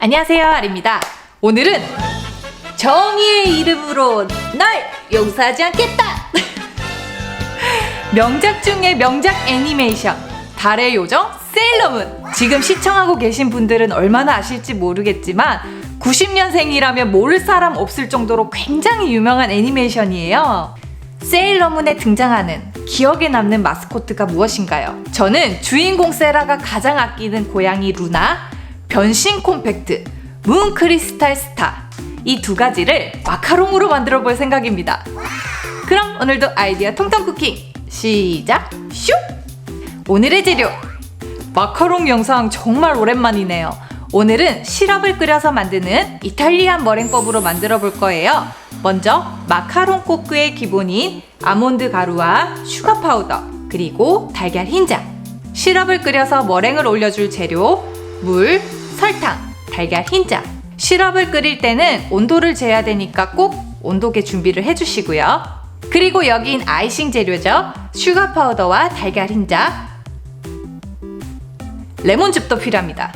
안녕하세요, 아리입니다. 오늘은 정의의 이름으로 날 용서하지 않겠다! 명작 중의 명작 애니메이션 달의 요정 세일러문. 지금 시청하고 계신 분들은 얼마나 아실지 모르겠지만 90년생이라면 모를 사람 없을 정도로 굉장히 유명한 애니메이션이에요. 세일러문에 등장하는 기억에 남는 마스코트가 무엇인가요? 저는 주인공 세라가 가장 아끼는 고양이 루나, 변신 콤팩트, 문 크리스탈 스타, 이 두 가지를 마카롱으로 만들어 볼 생각입니다. 그럼 오늘도 아이디어 통통 쿠킹 시작! 슉! 오늘의 재료 마카롱 영상 정말 오랜만이네요. 오늘은 시럽을 끓여서 만드는 이탈리안 머랭법으로 만들어 볼 거예요. 먼저 마카롱 코크의 기본인 아몬드 가루와 슈가 파우더, 그리고 달걀 흰자, 시럽을 끓여서 머랭을 올려줄 재료 물, 설탕, 달걀 흰자. 시럽을 끓일 때는 온도를 재야 되니까 꼭 온도계 준비를 해주시고요. 그리고 여긴 아이싱 재료죠. 슈가 파우더와 달걀 흰자, 레몬즙도 필요합니다.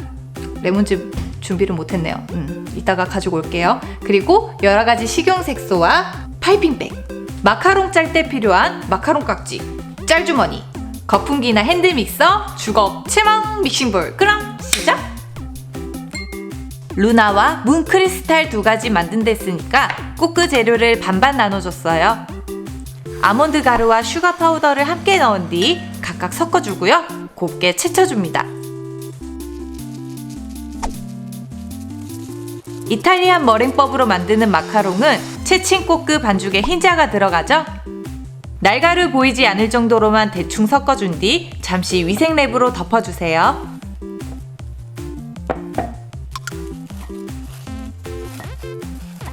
레몬즙 준비를 못했네요. 이따가 가지고 올게요. 그리고 여러가지 식용색소와 파이핑백, 마카롱 짤 때 필요한 마카롱 깍지, 짤주머니, 거품기나 핸드믹서, 주걱, 체망, 믹싱볼. 그럼 시작! 루나와 문 크리스탈 두 가지 만든댔으니까 코크 재료를 반반 나눠줬어요. 아몬드 가루와 슈가 파우더를 함께 넣은 뒤 각각 섞어주고요. 곱게 채쳐줍니다. 이탈리안 머랭법으로 만드는 마카롱은 채친 코크 반죽에 흰자가 들어가죠. 날가루 보이지 않을 정도로만 대충 섞어준 뒤 잠시 위생랩으로 덮어주세요.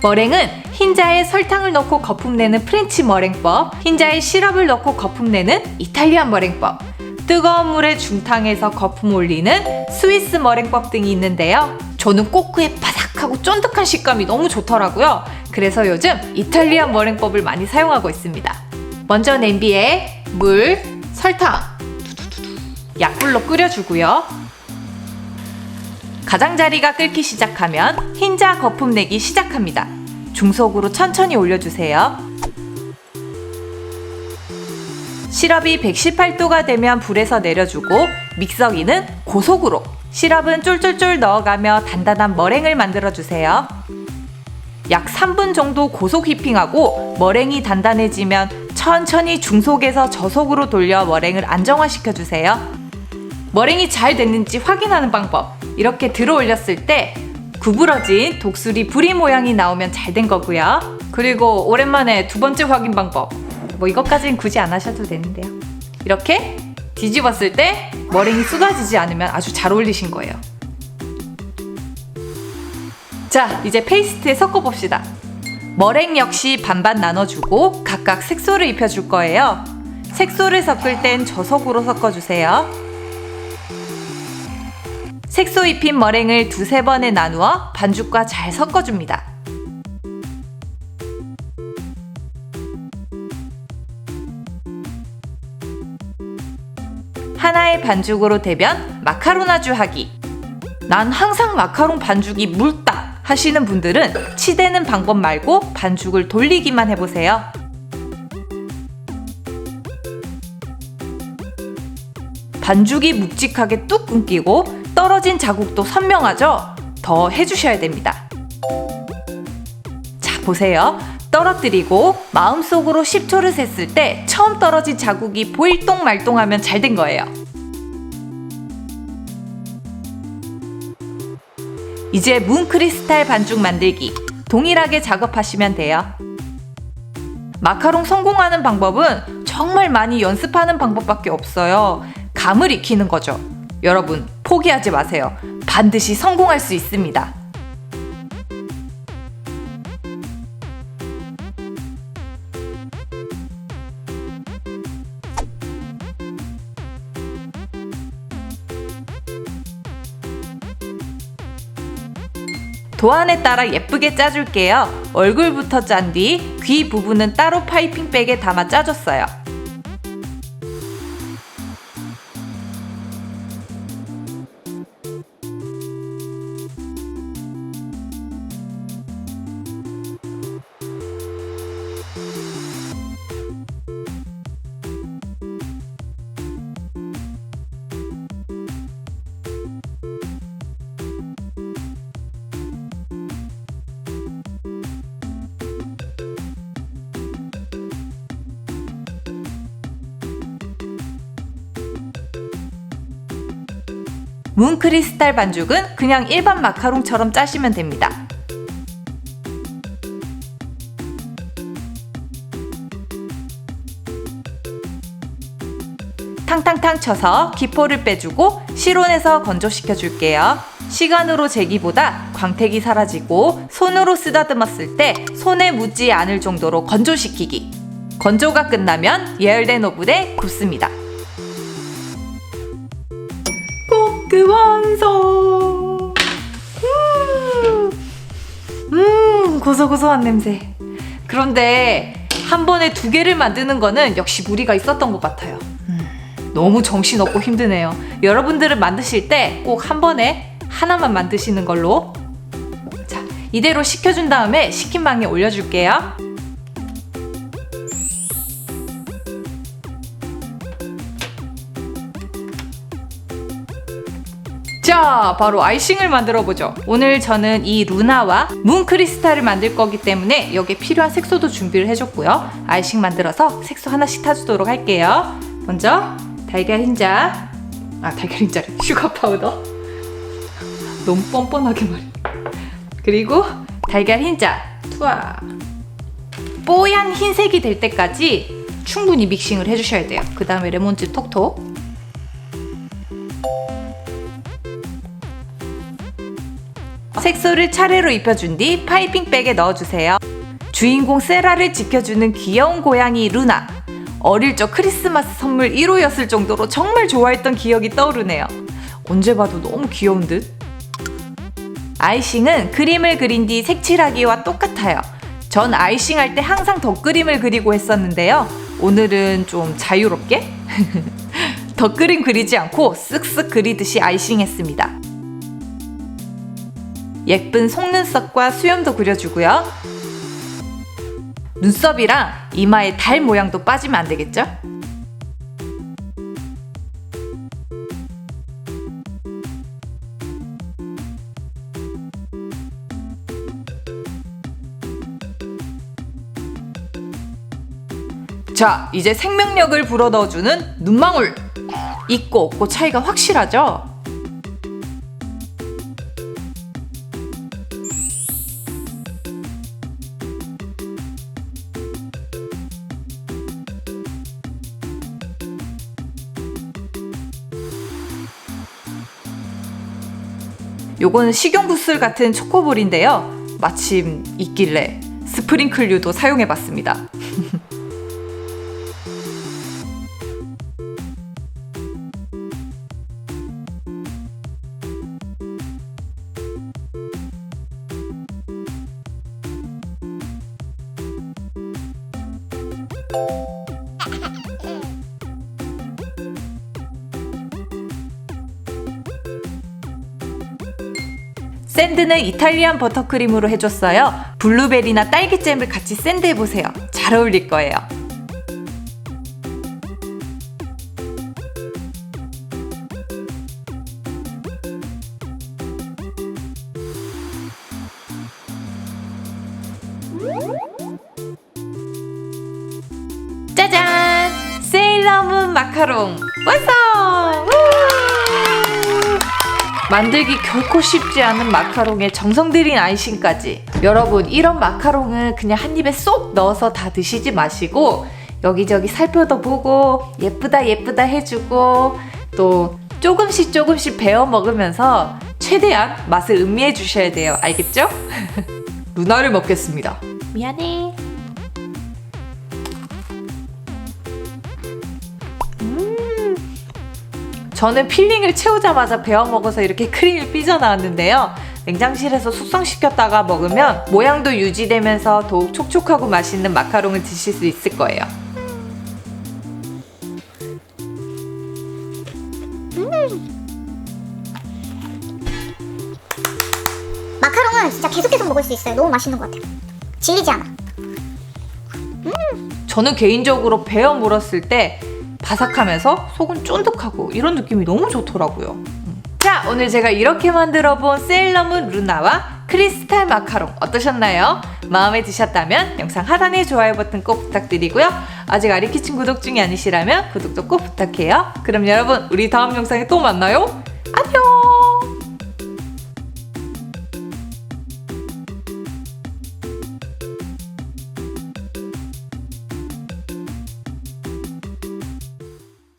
머랭은 흰자에 설탕을 넣고 거품내는 프렌치 머랭법, 흰자에 시럽을 넣고 거품내는 이탈리안 머랭법, 뜨거운 물에 중탕해서 거품 올리는 스위스 머랭법 등이 있는데요. 저는 코크의 바삭하고 쫀득한 식감이 너무 좋더라고요. 그래서 요즘 이탈리안 머랭법을 많이 사용하고 있습니다. 먼저 냄비에 물, 설탕, 약불로 끓여주고요. 가장자리가 끓기 시작하면 흰자 거품 내기 시작합니다. 중속으로 천천히 올려주세요. 시럽이 118도가 되면 불에서 내려주고 믹서기는 고속으로, 시럽은 쫄쫄쫄 넣어가며 단단한 머랭을 만들어주세요. 약 3분 정도 고속 휘핑하고 머랭이 단단해지면 천천히 중속에서 저속으로 돌려 머랭을 안정화시켜주세요. 머랭이 잘 됐는지 확인하는 방법, 이렇게 들어 올렸을 때 구부러진 독수리 부리 모양이 나오면 잘 된 거고요. 그리고 오랜만에 두 번째 확인 방법, 이것까지는 굳이 안 하셔도 되는데요. 이렇게 뒤집었을 때 머랭이 쏟아지지 않으면 아주 잘 어울리신 거예요. 자, 이제 페이스트에 섞어봅시다. 머랭 역시 반반 나눠주고 각각 색소를 입혀줄 거예요. 색소를 섞을 땐 저속으로 섞어주세요. 색소 입힌 머랭을 두세 번에 나누어 반죽과 잘 섞어줍니다. 하나의 반죽으로 대변 마카로나주 하기. 난 항상 마카롱 반죽이 묽다 하시는 분들은 치대는 방법 말고 반죽을 돌리기만 해보세요. 반죽이 묵직하게 뚝 끊기고 떨어진 자국도 선명하죠? 더 해주셔야 됩니다. 자, 보세요. 떨어뜨리고 마음속으로 10초를 셌을 때 처음 떨어진 자국이 보일동 말동하면 잘 된 거예요. 이제 문 크리스탈 반죽 만들기 동일하게 작업하시면 돼요. 마카롱 성공하는 방법은 정말 많이 연습하는 방법밖에 없어요. 감을 익히는 거죠. 여러분, 포기하지 마세요. 반드시 성공할 수 있습니다. 도안에 따라 예쁘게 짜줄게요. 얼굴부터 짠 뒤 귀 부분은 따로 파이핑백에 담아 짜줬어요. 문크리스탈 반죽은 그냥 일반 마카롱처럼 짜시면 됩니다. 탕탕탕 쳐서 기포를 빼주고 실온에서 건조시켜 줄게요. 시간으로 재기보다 광택이 사라지고 손으로 쓰다듬었을 때 손에 묻지 않을 정도로 건조시키기. 건조가 끝나면 예열된 오븐에 굽습니다. 볶음 완성! 고소고소한 냄새. 그런데 한 번에 2개를 만드는 거는 역시 무리가 있었던 것 같아요. 너무 정신없고 힘드네요. 여러분들은 만드실 때 꼭 한 번에 하나만 만드시는 걸로. 자, 이대로 식혀준 다음에 식힌 방에 올려줄게요. 자, 바로 아이싱을 만들어 보죠. 오늘 저는 이 루나와 문크리스탈을 만들 거기 때문에 여기에 필요한 색소도 준비를 해줬고요. 아이싱 만들어서 색소 하나씩 타주도록 할게요. 먼저 달걀 흰자, 달걀 흰자래, 슈가 파우더. 너무 뻔뻔하게 말해. 그리고 달걀 흰자, 투하. 뽀얀 흰색이 될 때까지 충분히 믹싱을 해주셔야 돼요. 그 다음에 레몬즙 톡톡. 색소를 차례로 입혀준 뒤 파이핑백에 넣어주세요. 주인공 세라를 지켜주는 귀여운 고양이 루나. 어릴 적 크리스마스 선물 1호였을 정도로 정말 좋아했던 기억이 떠오르네요. 언제 봐도 너무 귀여운 듯. 아이싱은 그림을 그린 뒤 색칠하기와 똑같아요. 전 아이싱 할 때 항상 덧그림을 그리고 했었는데요. 오늘은 좀 자유롭게 덧그림 그리지 않고 쓱쓱 그리듯이 아이싱 했습니다. 예쁜 속눈썹과 수염도 그려주고요. 눈썹이랑 이마에 달 모양도 빠지면 안 되겠죠? 자, 이제 생명력을 불어넣어주는 눈망울. 있고 없고 차이가 확실하죠? 요거는 식용구슬 같은 초코볼인데요. 마침 있길래 스프링클류도 사용해봤습니다. 샌드는 이탈리안 버터크림으로 해줬어요. 블루베리나 딸기잼을 같이 샌드해보세요. 잘 어울릴 거예요. 짜잔! 세일러문 마카롱 완성! 만들기 결코 쉽지 않은 마카롱에 정성 들인 아이싱까지. 여러분, 이런 마카롱은 그냥 한 입에 쏙 넣어서 다 드시지 마시고 여기저기 살펴도 보고 예쁘다 예쁘다 해주고 또 조금씩 베어 먹으면서 최대한 맛을 음미해 주셔야 돼요. 알겠죠? 루나를 먹겠습니다. 미안해. 저는 필링을 채우자마자 베어 먹어서 이렇게 크림이 삐져나왔는데요. 냉장실에서 숙성시켰다가 먹으면 모양도 유지되면서 더욱 촉촉하고 맛있는 마카롱을 드실 수 있을 거예요. 마카롱은 진짜 계속 먹을 수 있어요. 너무 맛있는 것 같아요. 질리지 않아. 저는 개인적으로 베어 물었을 때 바삭하면서 속은 쫀득하고 이런 느낌이 너무 좋더라고요. 자, 오늘 제가 이렇게 만들어본 세일러문 루나와 크리스탈 마카롱 어떠셨나요? 마음에 드셨다면 영상 하단에 좋아요 버튼 꼭 부탁드리고요. 아직 아리키친 구독 중이 아니시라면 구독도 꼭 부탁해요. 그럼 여러분, 우리 다음 영상에 또 만나요. 안녕.